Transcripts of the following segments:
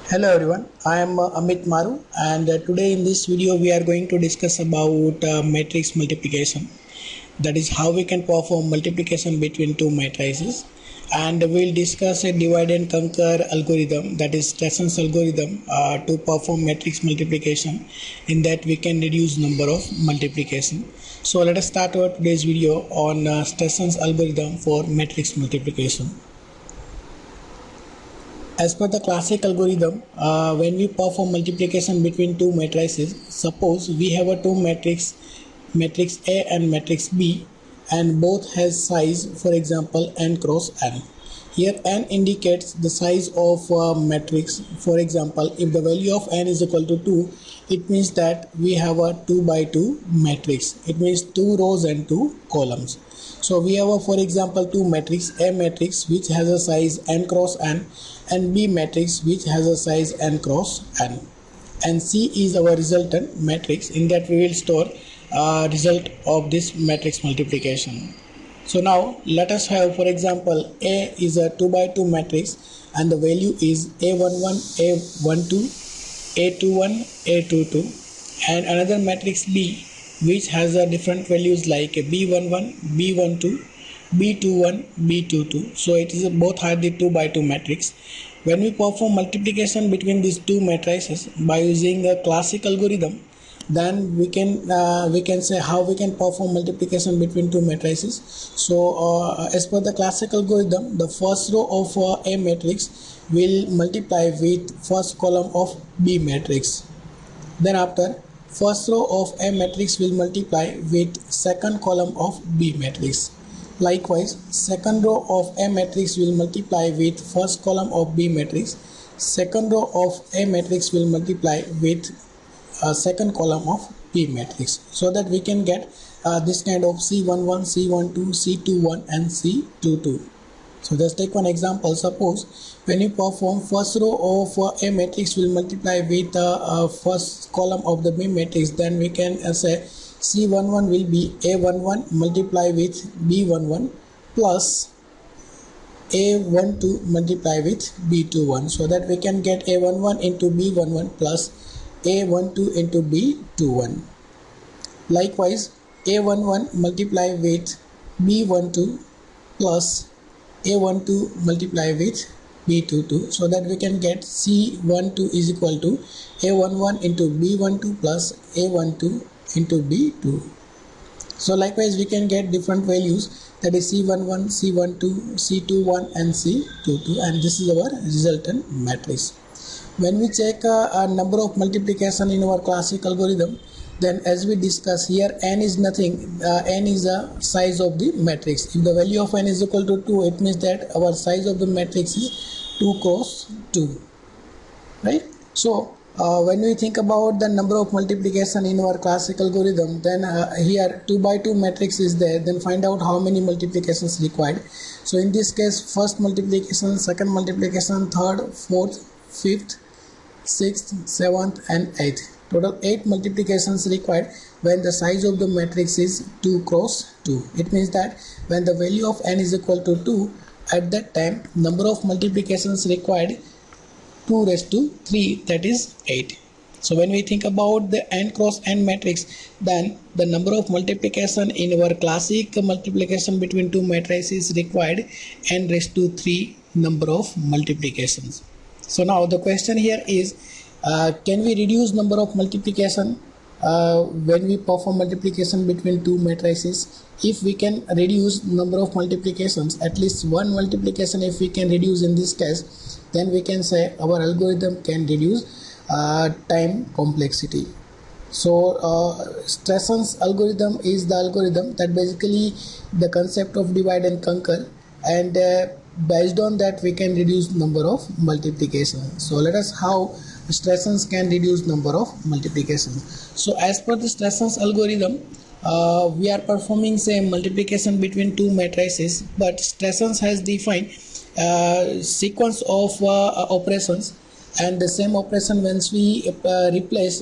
Hello everyone, I am Amit Maru and today in this video we are going to discuss about matrix multiplication. That is how we can perform multiplication between two matrices, and we'll discuss a divide and conquer algorithm, that is Strassen's algorithm, to perform matrix multiplication. In that we can reduce number of multiplication. So let us start our today's video on Strassen's algorithm for matrix multiplication. As per the classic algorithm, when we perform multiplication between two matrices, suppose we have a two matrix A and matrix B, and both has size, for example, n cross n. Here n indicates the size of matrix. For example, if the value of n is equal to 2, it means that we have a 2 by 2 matrix. It means 2 rows and 2 columns. So we have a, for example, two matrix, A matrix which has a size n cross n, and B matrix which has a size n cross n, and C is our resultant matrix. In that we will store result of this matrix multiplication. So now let us have, for example, A is a 2 by 2 matrix and the value is A11, A12, A21, A22, and another matrix B which has a different values like B11, B12, B21, B22. So it is both are the 2 by 2 matrix. When we perform multiplication between these two matrices by using a classic algorithm, then we can say how we can perform multiplication between two matrices. So as per the classic algorithm, the first row of A matrix will multiply with first column of B matrix. Then after, first row of A matrix will multiply with second column of B matrix. Likewise, second row of A matrix will multiply with first column of B matrix. Second row of A matrix will multiply with second column of B matrix, so that we can get this kind of C11, C12, C21 and C22. So just take one example. Suppose when you perform first row of A matrix will multiply with first column of the B matrix, then we can say C11 will be A11 multiply with B11 plus A12 multiply with B21, so that we can get A11 into B11 plus A12 into B21. Likewise, A11 multiply with B12 plus A12 multiply with B22, so that we can get C12 is equal to A11 into B12 plus A12 into B2. So likewise we can get different values, that is C11, C12, C21 and C22, and this is our resultant matrix. When we check a number of multiplication in our classic algorithm, then as we discuss here, n is nothing, n is the size of the matrix. If the value of n is equal to 2, it means that our size of the matrix is 2 cross 2, right? So when we think about the number of multiplication in our classic algorithm, then here 2 by 2 matrix is there, then find out how many multiplications required. So in this case, first multiplication, second multiplication, third, fourth, fifth, 6th, 7th and 8th. Total 8 multiplications required when the size of the matrix is 2 cross 2. It means that when the value of n is equal to 2, at that time number of multiplications required 2 raised to 3, that is 8. So when we think about the n cross n matrix, then the number of multiplication in our classic multiplication between two matrices required n raised to 3 number of multiplications. So now the question here is, can we reduce number of multiplication when we perform multiplication between two matrices? If we can reduce number of multiplications, at least one multiplication if we can reduce in this case, then we can say our algorithm can reduce time complexity. So Strassen's algorithm is the algorithm that basically the concept of divide and conquer, and based on that we can reduce number of multiplication. So let us how Strassen's can reduce number of multiplications. So as per the Strassen's algorithm, we are performing same multiplication between two matrices, but Strassen's has defined sequence of operations, and the same operation once we replace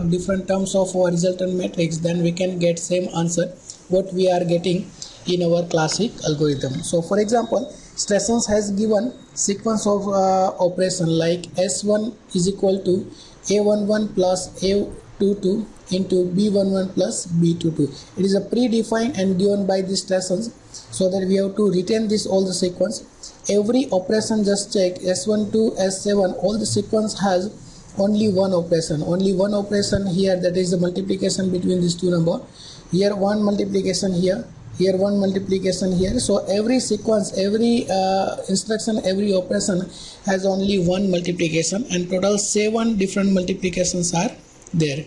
different terms of our resultant matrix, then we can get same answer what we are getting in our classic algorithm. So for example, Strassen has given sequence of operation like S1 is equal to A11 plus A22 into B11 plus B22. It is a predefined and given by the Strassen, so that we have to retain this all the sequence. Every operation, just check S1 to S7, all the sequence has only one operation here, that is the multiplication between these two numbers. Here one multiplication, here one multiplication, here. So every sequence, every instruction, every operation has only one multiplication, and total 7 different multiplications are there.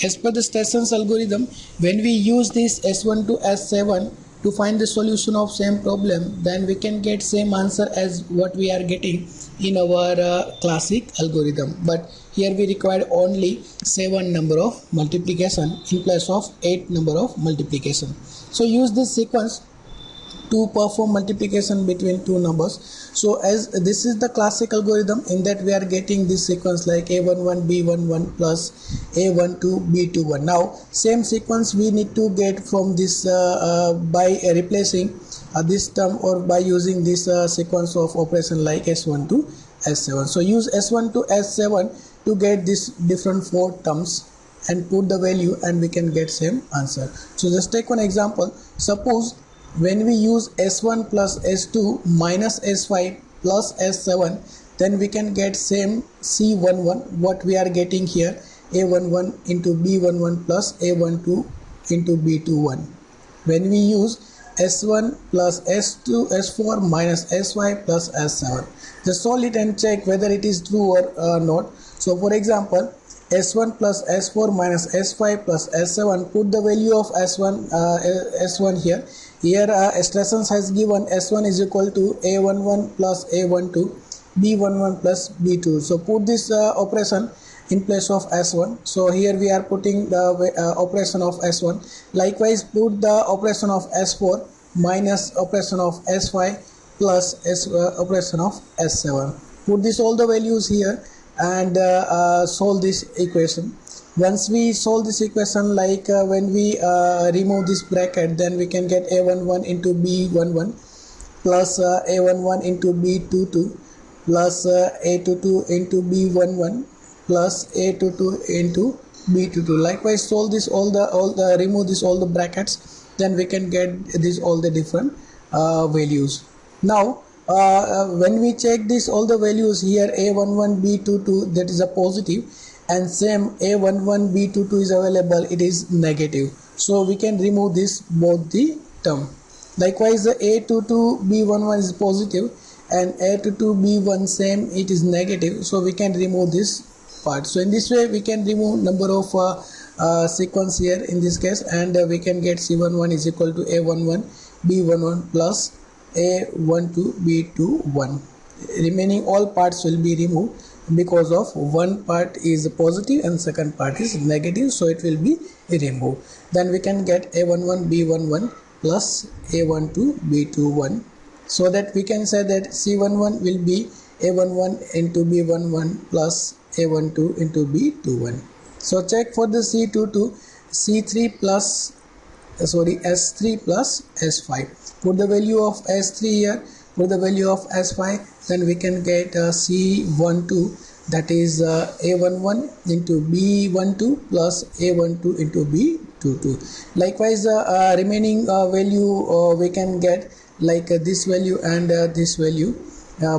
As per the Stressen's algorithm, when we use this S1 to S7 to find the solution of same problem, then we can get same answer as what we are getting in our classic algorithm. But here we require only 7 number of multiplication in place of 8 number of multiplication. So use this sequence to perform multiplication between two numbers. So as this is the classic algorithm, in that we are getting this sequence like A11 B11 plus A12 B21. Now same sequence we need to get from this by replacing this term, or by using this sequence of operation like S1 to S7. So use S1 to S7 to get this different 4 terms and put the value, and we can get same answer. So just take one example. Suppose when we use S1 plus S2 minus S5 plus S7, then we can get same C11, what we are getting here, A11 into B11 plus A12 into B21. When we use S1 plus S2 S4 minus S5 plus S7, just solve it and check whether it is true or not. So for example, S1 plus S4 minus S5 plus S7, put the value of S1 here. Here Strassen has given S1 is equal to A11 plus A12 B11 plus B2. So put this operation in place of S1. So here we are putting the operation of S1. Likewise put the operation of S4 minus operation of S5 plus operation of S7. Put this all the values here and solve this equation. Once we solve this equation, like when we remove this bracket, then we can get A11 into B11 plus A11 into B22 plus A22 into B11 plus A22 into B22. Likewise solve this remove this all the brackets, then we can get this all the different values. Now when we check this all the values here, A11 B22, that is a positive, and same A11 B22 is available, it is negative. So we can remove this both the term. Likewise the A22 B11 is positive and A22 B1 same, it is negative, so we can remove this part. So in this way we can remove number of sequence here in this case, and we can get C11 is equal to A11 B11 plus A12 B21. Remaining all parts will be removed because of one part is positive and second part is negative, so it will be removed. Then we can get A11 B11 plus A12 B21, so that we can say that C11 will be A11 into B11 plus A12 into B21. So check for the C22, C3 plus S3 plus S5. Put the value of S3 here, put the value of S5, then we can get C12, that is A11 into B12 plus A12 into B22. Likewise remaining value we can get like this value and this value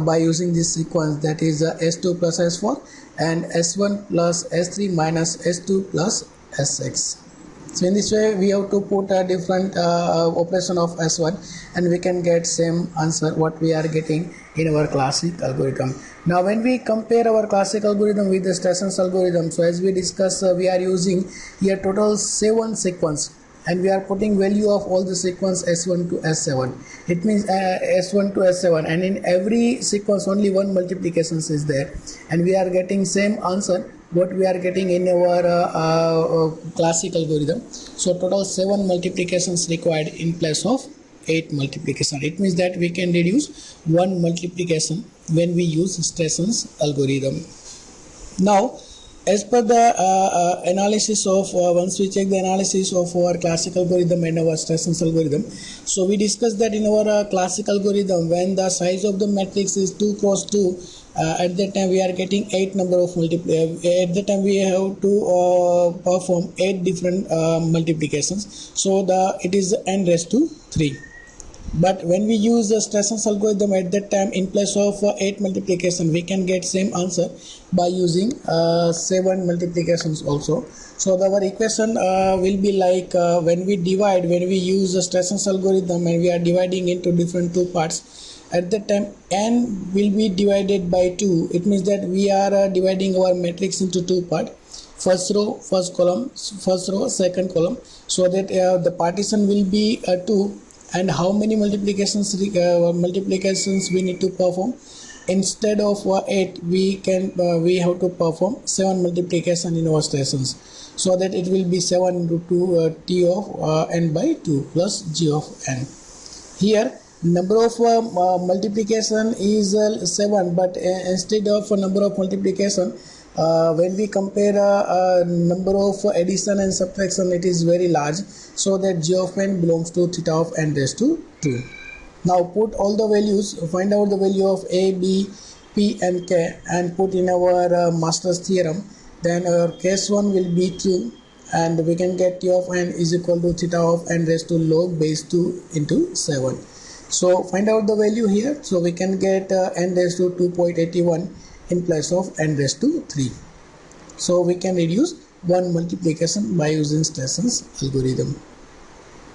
by using this sequence, that is S2 plus S4 and S1 plus S3 minus S2 plus S6. So in this way we have to put a different operation of S1, and we can get same answer what we are getting in our classic algorithm. Now when we compare our classic algorithm with the Stressen's algorithm, so as we discussed, we are using here total 7 sequence, and we are putting value of all the sequence S1 to S7. It means S1 to S7, and in every sequence only one multiplication is there, and we are getting same answer what we are getting in our classic algorithm. So total 7 multiplications required in place of 8 multiplication. It means that we can reduce 1 multiplication when we use Stressen's algorithm. Now As per the analysis of once we check the analysis of our classic algorithm and our Strassen algorithm, so we discussed that in our classic algorithm, when the size of the matrix is 2 cross 2, at that time we are getting 8 number of at that time we have to perform 8 different multiplications, so it is n raised to 3. But when we use the Strassen algorithm, at that time in place of 8 multiplication we can get same answer by using 7 multiplications also. So our equation will be like when we use the Strassen algorithm and we are dividing into different two parts, at that time n will be divided by 2. It means that we are dividing our matrix into two parts, first row, first column, first row, second column, so that the partition will be 2. And how many multiplications we need to perform? Instead of 8 we have to perform 7 multiplication in our stations, so that it will be 7 into 2 t of n by 2 plus g of n. Here number of multiplication is 7, but instead of number of multiplication, when we compare number of addition and subtraction, it is very large, so that g of n belongs to theta of n raised to 2. Now put all the values, find out the value of a, b, p and k and put in our master's theorem. Then our case 1 will be true and we can get t of n is equal to theta of n raised to log base 2 into 7. So find out the value here, so we can get n raised to 2.81 in place of n raised to 3. So we can reduce one multiplication by using Strassen's algorithm.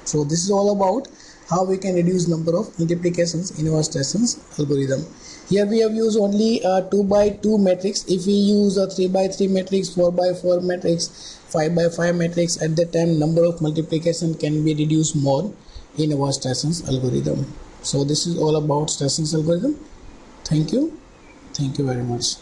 So this is all about how we can reduce number of multiplications in our Strassen's algorithm. Here we have used only 2 by 2 matrix. If we use a 3 by 3 matrix, 4 by 4 matrix, 5 by 5 matrix, at that time number of multiplication can be reduced more in our Strassen's algorithm. So this is all about Strassen's algorithm. Thank you very much.